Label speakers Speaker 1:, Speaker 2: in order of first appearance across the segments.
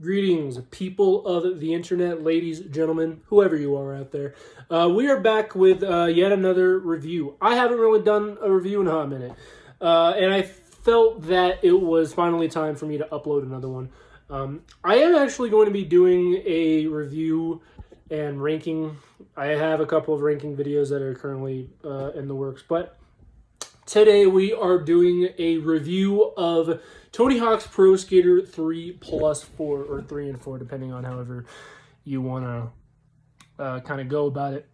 Speaker 1: Greetings, people of the internet, ladies, gentlemen, whoever you are out there. We are back with yet another review. I haven't really done a review in a hot minute, and I felt that it was finally time for me to upload another one. I am actually going to be doing a review and ranking. I have a couple of ranking videos that are currently in the works, but today we are doing a review of Tony Hawk's Pro Skater 3 Plus 4, or 3 and 4, depending on however you want to kind of go about it,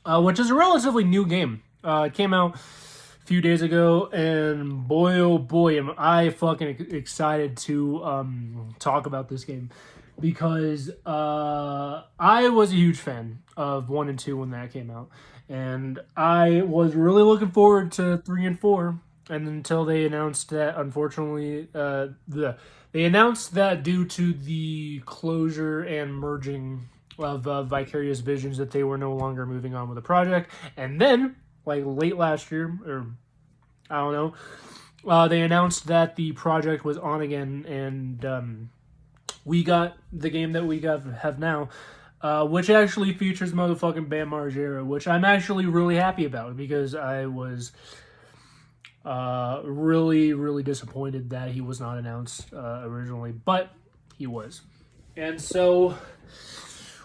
Speaker 1: which is a relatively new game. It came out a few days ago, and boy, oh boy, am I fucking excited to talk about this game, because I was a huge fan of 1 and 2 when that came out, and I was really looking forward to 3 and 4. And until they announced that, unfortunately, they announced that due to the closure and merging of Vicarious Visions, that they were no longer moving on with the project. And then, like late last year, or I don't know, they announced that the project was on again, and we got the game that we have now, which actually features motherfucking Bam Margera, which I'm actually really happy about, because I was really disappointed that he was not announced originally, but he was. And so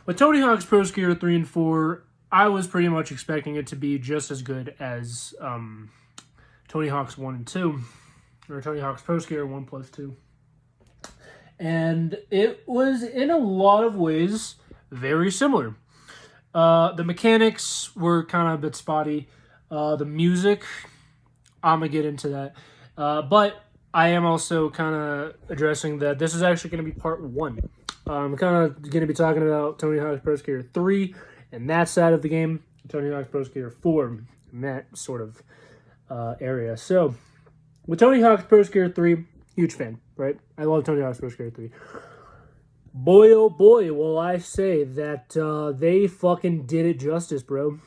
Speaker 1: with Tony Hawk's Pro Skater 3 and 4, I was pretty much expecting it to be just as good as Tony Hawk's 1 and 2, or Tony Hawk's Pro Skater 1 plus 2. And it was, in a lot of ways, very similar. The mechanics were kind of a bit spotty. The music, I'm going to get into that. But I am also kind of addressing that this is actually going to be part 1. I'm kind of going to be talking about Tony Hawk's Pro Skater 3 and that side of the game, Tony Hawk's Pro Skater 4 and that sort of area. So, with Tony Hawk's Pro Skater 3, huge fan, right? I love Tony Hawk's Pro Skater 3. Boy, oh boy, will I say that they fucking did it justice, bro.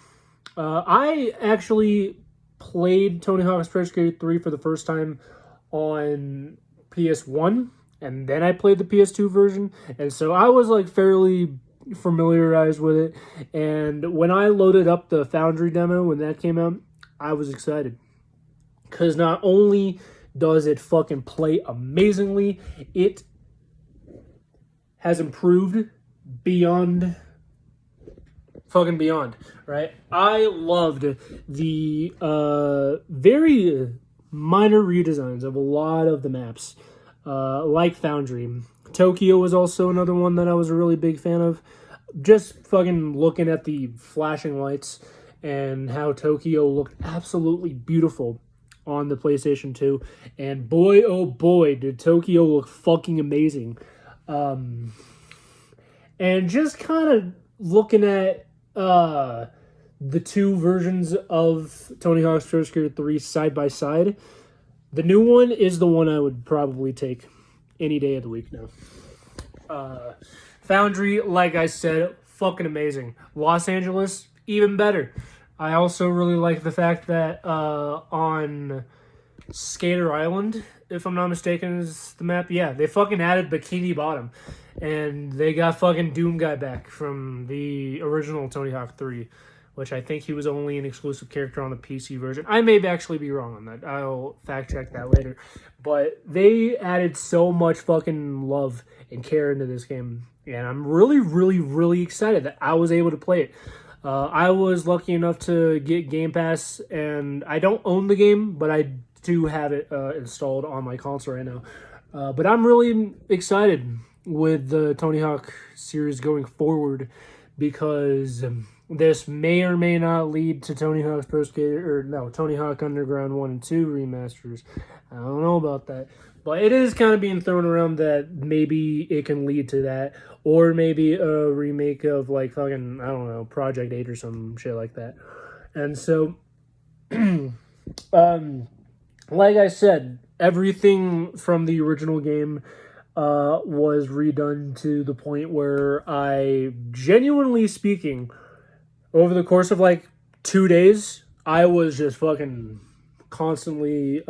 Speaker 1: I actually played Tony Hawk's Pro Skater 3 for the first time on PS1, and then I played the PS2 version, and so I was like fairly familiarized with it. And when I loaded up the Foundry demo when that came out, I was excited, because not only does it fucking play amazingly, it has improved beyond, right? I loved the very minor redesigns of a lot of the maps, like Foundry. Tokyo was also another one that I was a really big fan of. Just fucking looking at the flashing lights and how Tokyo looked absolutely beautiful on the PlayStation 2. And boy, oh boy, did Tokyo look fucking amazing. And just kind of looking at the two versions of Tony Hawk's Pro Skater 3 side by side, the new one is the one I would probably take any day of the week now. Foundry, like I said, fucking amazing. Los Angeles, even better. I also really like the fact that on Skater Island, if I'm not mistaken, is the map. Yeah, they fucking added Bikini Bottom. And they got fucking Doom Guy back from the original Tony Hawk 3, which I think he was only an exclusive character on the PC version. I may actually be wrong on that. I'll fact check that later. But they added so much fucking love and care into this game. And I'm really excited that I was able to play it. I was lucky enough to get Game Pass, and I don't own the game, but I do have it installed on my console right now. But I'm really excited with the Tony Hawk series going forward, because this may or may not lead to Tony Hawk's Tony Hawk Underground 1 and 2 remasters. I don't know about that. But it is kind of being thrown around that maybe it can lead to that. Or maybe a remake of, like, fucking, I don't know, Project 8 or some shit like that. And so, like I said, everything from the original game was redone to the point where I, genuinely speaking, over the course of like 2 days, I was just fucking constantly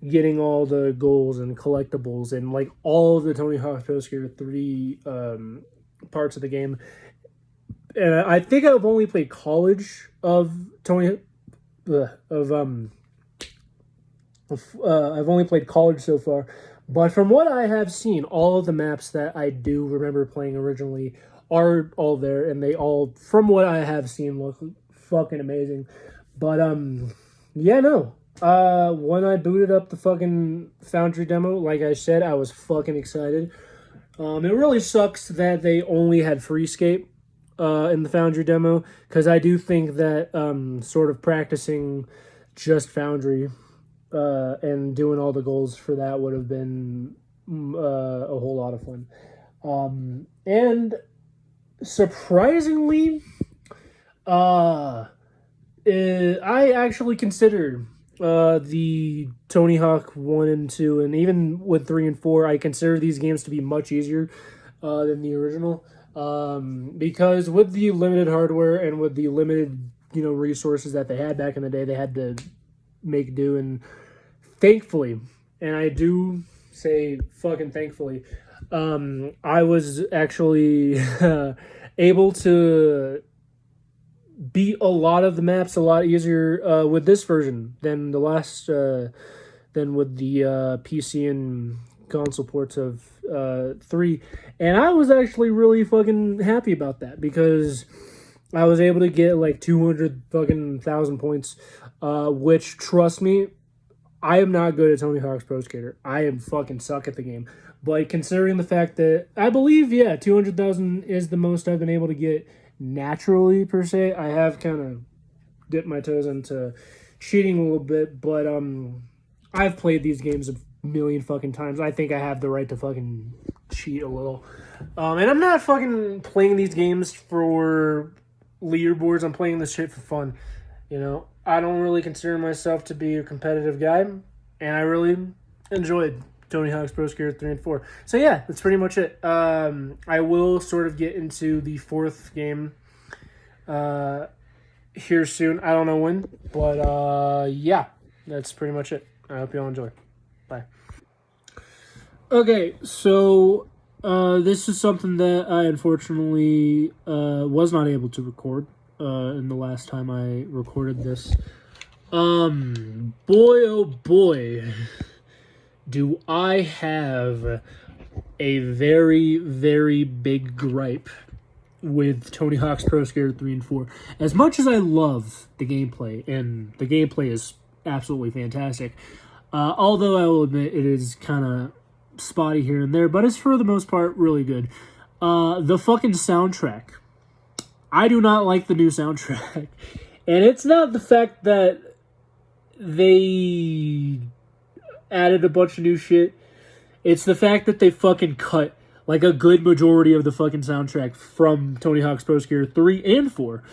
Speaker 1: getting all the goals and collectibles and like all of the Tony Hawk's Pro Skater 3 parts of the game. And I think I've only played college of Tony of I've only played college so far, but from what I have seen, all of the maps that I do remember playing originally are all there, and they all, from what I have seen, look fucking amazing. But yeah, no. When I booted up the fucking Foundry demo, like I said, I was fucking excited. It really sucks that they only had Freescape in the Foundry demo, because I do think that sort of practicing just Foundry and doing all the goals for that would have been a whole lot of fun. And surprisingly, I actually considered the Tony Hawk 1 and 2, and even with 3 and 4, I consider these games to be much easier than the original. Because with the limited hardware and with the limited, resources that they had back in the day, they had to make do. And thankfully, and I do say fucking thankfully, I was actually able to beat a lot of the maps a lot easier with this version than the last, than with the PC and console ports of 3. And I was actually really fucking happy about that, because I was able to get like 200 fucking thousand points, which, trust me, I am not good at Tony Hawk's Pro Skater. I am fucking suck at the game. But considering the fact that I believe, 200,000 is the most I've been able to get naturally, per se. I have kind of dipped my toes into cheating a little bit, but I've played these games a million fucking times. I think I have the right to fucking cheat a little. And I'm not fucking playing these games for leaderboards. I'm playing this shit for fun. I don't really consider myself to be a competitive guy, and I really enjoyed Tony Hawk's Pro Skater 3 and 4. So yeah, that's pretty much it. I will sort of get into the 4th game here soon. I don't know when, but yeah, that's pretty much it. I hope you all enjoy. Bye. Okay, so this is something that I unfortunately was not able to record in the last time I recorded this. Boy, oh boy, do I have a very, very big gripe with Tony Hawk's Pro Skater 3 and 4. As much as I love the gameplay, and the gameplay is absolutely fantastic, although I will admit it is kind of spotty here and there, but it's for the most part really good. The fucking soundtrack. I do not like the new soundtrack. And it's not the fact that they added a bunch of new shit. It's the fact that they fucking cut like a good majority of the fucking soundtrack from Tony Hawk's Pro Skater 3 and 4.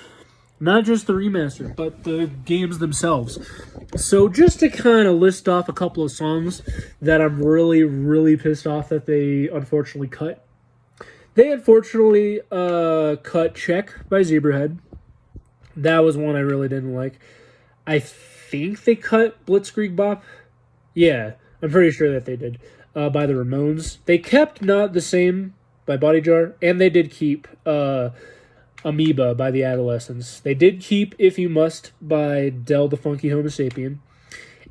Speaker 1: Not just the remaster, but the games themselves. So just to kind of list off a couple of songs that I'm really, really pissed off that they unfortunately cut. They unfortunately cut Check by Zebrahead. That was one I really didn't like. I think they cut Blitzkrieg Bop. Yeah, I'm pretty sure that they did. By the Ramones. They kept Not the Same by Body Jar, and they did keep Amoeba by the Adolescents. They did keep If You Must by Del the Funky Homo Sapien,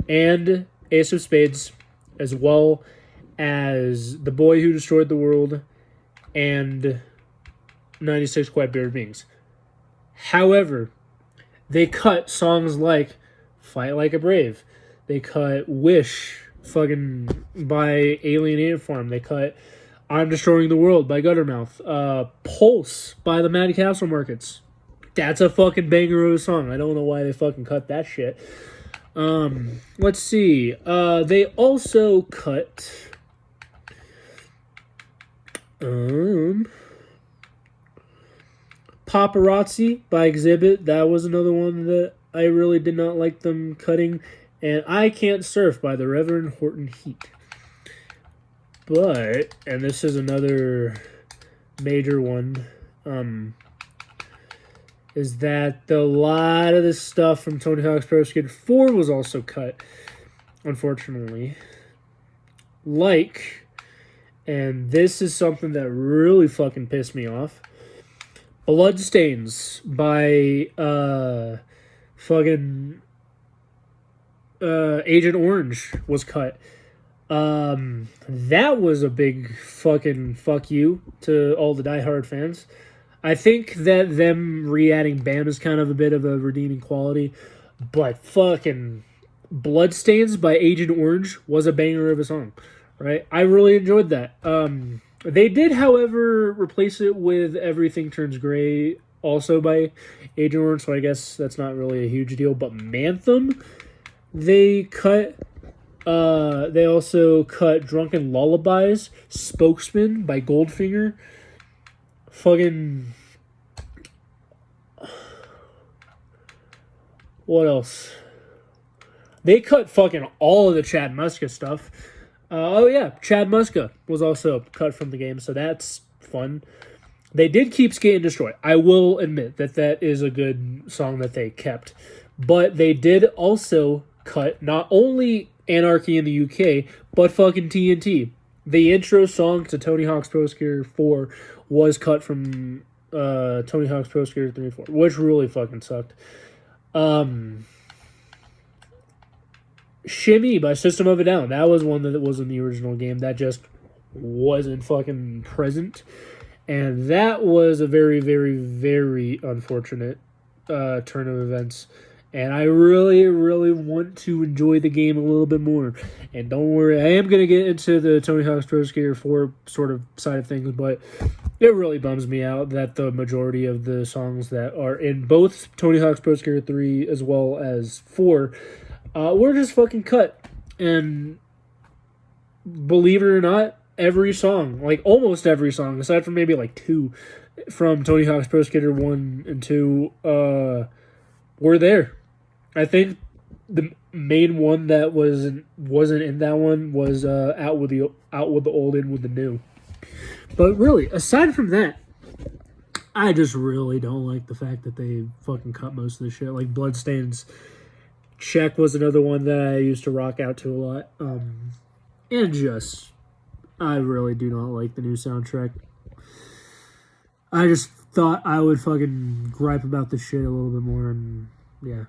Speaker 1: and Ace of Spades, as well as The Boy Who Destroyed the World and 96 Quiet Bearded Beings. However, they cut songs like Fight Like a Brave. They cut Wish fucking by Alien Ant Farm. They cut I'm Destroying the World by Guttermouth. Pulse by the Mad Castle Markets. That's a fucking banger of a song. I don't know why they fucking cut that shit. Let's see. They also cut Paparazzi by Exhibit. That was another one that I really did not like them cutting. And I Can't Surf by the Reverend Horton Heat. But, and this is another major one, is that a lot of the stuff from Tony Hawk's Pro Skater 4 was also cut. unfortunately, like, and this is something that really fucking pissed me off. Bloodstains by fucking Agent Orange was cut. That was a big fucking fuck you to all the diehard fans. I think that them re-adding Bam is kind of a bit of a redeeming quality, but fucking Bloodstains by Agent Orange was a banger of a song, right? I really enjoyed that. They did, however, replace it with Everything Turns Gray, also by Agent Orange, so I guess that's not really a huge deal. But Manthem, they cut. They also cut Drunken Lullabies, Spokesman by Goldfinger. Fucking. What else? They cut fucking all of the Chad Muska stuff. Oh yeah, Chad Muska was also cut from the game, so that's fun. They did keep Skate and Destroy. I will admit that that is a good song that they kept. But they did also cut not only Anarchy in the UK, but fucking TNT. The intro song to Tony Hawk's Pro Skater 4 was cut from Tony Hawk's Pro Skater 3 and 4, which really fucking sucked. Shimmy by System of a Down. That was one that was in the original game that just wasn't fucking present. And that was a very, very, very unfortunate turn of events. And I really, really want to enjoy the game a little bit more. And don't worry, I am going to get into the Tony Hawk's Pro Skater 4 sort of side of things, but it really bums me out that the majority of the songs that are in both Tony Hawk's Pro Skater 3 as well as 4 were just fucking cut. And believe it or not, every song, like almost every song, aside from maybe like 2 from Tony Hawk's Pro Skater 1 and 2, were there. I think the main one that wasn't in that one was out with the old, in with the new. But really, aside from that, I just really don't like the fact that they fucking cut most of the shit. Like Bloodstains, Check was another one that I used to rock out to a lot. And just, I really do not like the new soundtrack. I just thought I would fucking gripe about this shit a little bit more, and yeah.